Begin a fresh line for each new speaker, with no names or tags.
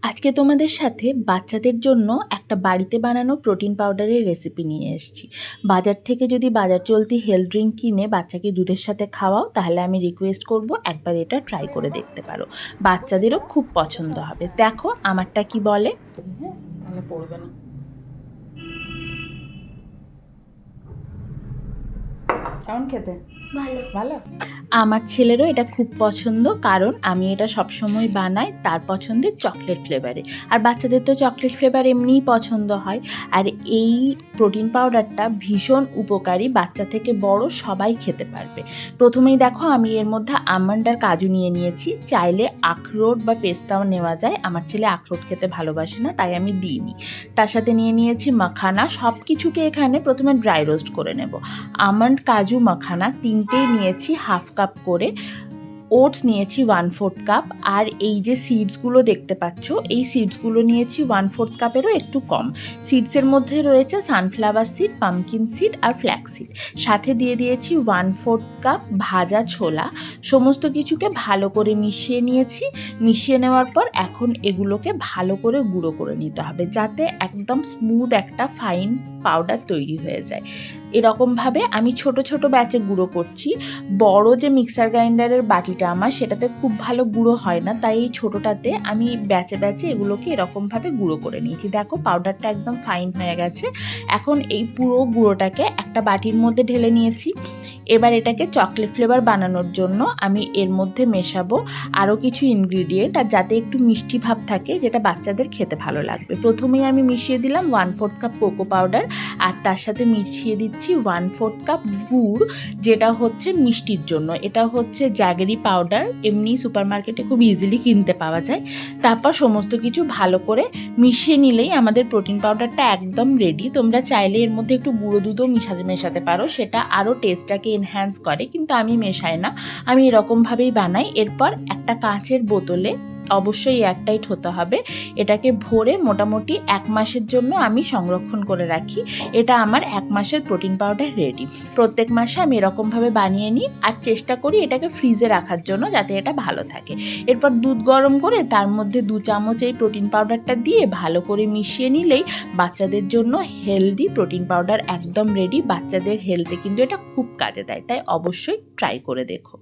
আজকে তোমাদের সাথে বাচ্চাদের জন্য একটা বাড়িতে বানানো প্রোটিন পাউডারের রেসিপি নিয়ে এসেছি। বাজার থেকে যদি বাজার চলতি হেলথ ড্রিঙ্ক কিনে বাচ্চাকে দুধের সাথে খাওয়াও, তাহলে আমি রিকোয়েস্ট করব একবার এটা ট্রাই করে দেখতে পারো। বাচ্চাদেরও খুব পছন্দ হবে। দেখো আমারটা কি বলে। হ্যাঁ, তাহলে পড়বে না। কেমন খেতে?
ভালো।
ভালো। আমার ছেলেরও এটা খুব পছন্দ, কারণ আমি এটা সবসময় বানাই তার পছন্দের চকলেট ফ্লেভারে। আর বাচ্চাদের তো চকলেট ফ্লেভার এমনিই পছন্দ হয়। আর এই প্রোটিন পাউডারটা ভীষণ উপকারী, বাচ্চা থেকে বড় সবাই খেতে পারবে। প্রথমেই দেখো আমি এর মধ্যে আমন্ড আর কাজু নিয়ে নিয়েছি। চাইলে আখরোট বা পেস্তাও নেওয়া যায়। আমার ছেলে আখরোট খেতে ভালোবাসে না, তাই আমি দিইনি। তার সাথে নিয়ে নিয়েছি মাখানা। সব কিছুকে এখানে প্রথমে ড্রাই রোস্ট করে নেব। আমন্ড, কাজু, মাখানা তিনটেই নিয়েছি হাফ কাপ করে। ওটস নিয়েছি 1/4 কাপ। আর এই যে সিডসগুলো দেখতে পাচ্ছ, এই সিডসগুলো নিয়েছি 1/4 কাপেরও একটু কম। সিডসের মধ্যে রয়েছে সানফ্লাওয়ার সিড, পামকিন সিড আর ফ্ল্যাক্স সিড। সাথে দিয়ে দিয়েছি 1/4 কাপ ভাজা ছোলা। সমস্ত কিছুকে ভালো করে মিশিয়ে নিয়েছি। মিশিয়ে নেওয়ার পর এখন এগুলোকে ভালো করে গুঁড়ো করে নিতে হবে, যাতে একদম স্মুথ একটা ফাইন পাউডার তৈরি হয়ে যায়। এরকমভাবে আমি ছোট ছোট ব্যাচে গুঁড়ো করছি। বড় যে মিক্সার গ্রাইন্ডারের বাটিটা আমার, সেটাতে খুব ভালো গুঁড়ো হয় না, তাই এই ছোটোটাতে আমি ব্যাচে ব্যাচে এগুলোকে এরকমভাবে গুঁড়ো করে নিয়েছি। দেখো পাউডারটা একদম ফাইন হয়ে গেছে। এখন এই পুরো গুঁড়োটাকে একটা বাটির মধ্যে ঢেলে নিয়েছি। এবার এটাকে চকলেট ফ্লেভার বানানোর জন্য আমি এর মধ্যে মেশাবো আরও কিছু ইনগ্রিডিয়েন্ট, আর যাতে একটু মিষ্টি ভাব থাকে, যেটা বাচ্চাদের খেতে ভালো লাগবে। প্রথমেই আমি মিশিয়ে দিলাম 1/4 কাপ কোকো পাউডার, আর তার সাথে মিশিয়ে দিচ্ছি 1/4 কাপ গুড়, যেটা হচ্ছে মিষ্টির জন্য। এটা হচ্ছে জ্যাগেরি পাউডার, এমনি সুপার মার্কেটে খুব ইজিলি কিনতে পাওয়া যায়। তারপর সমস্ত কিছু ভালো করে মিশিয়ে নিলেই আমাদের প্রোটিন পাউডারটা একদম রেডি। তোমরা চাইলে এর মধ্যে একটু গুঁড়ো দুধও মেশাতে পারো, সেটা আরও টেস্টটাকে এনহ্যান্স করে, কিন্তু আমি মেশাই না, আমি এরকমভাবেই বানাই। এরপর একটা কাঁচের বোতলে, অবশ্যই এয়ারটাইট হতে হবে, এটাকে ভরে মোটামুটি 1 মাসের জন্য আমি সংরক্ষণ করে রাখি। এটা আমার 1 মাসের প্রোটিন পাউডার রেডি। প্রত্যেক মাসে আমি এরকমভাবে বানিয়ে নিই, আর চেষ্টা করি এটাকে ফ্রিজে রাখার জন্য, যাতে এটা ভালো থাকে। এরপর দুধ গরম করে তার মধ্যে 2 চামচ এই প্রোটিন পাউডারটা দিয়ে ভালো করে মিশিয়ে নিলেই বাচ্চাদের জন্য হেলদি প্রোটিন পাউডার একদম রেডি। বাচ্চাদের হেলথে কিন্তু এটা খুব কাজে দেয়, তাই অবশ্যই ট্রাই করে দেখো।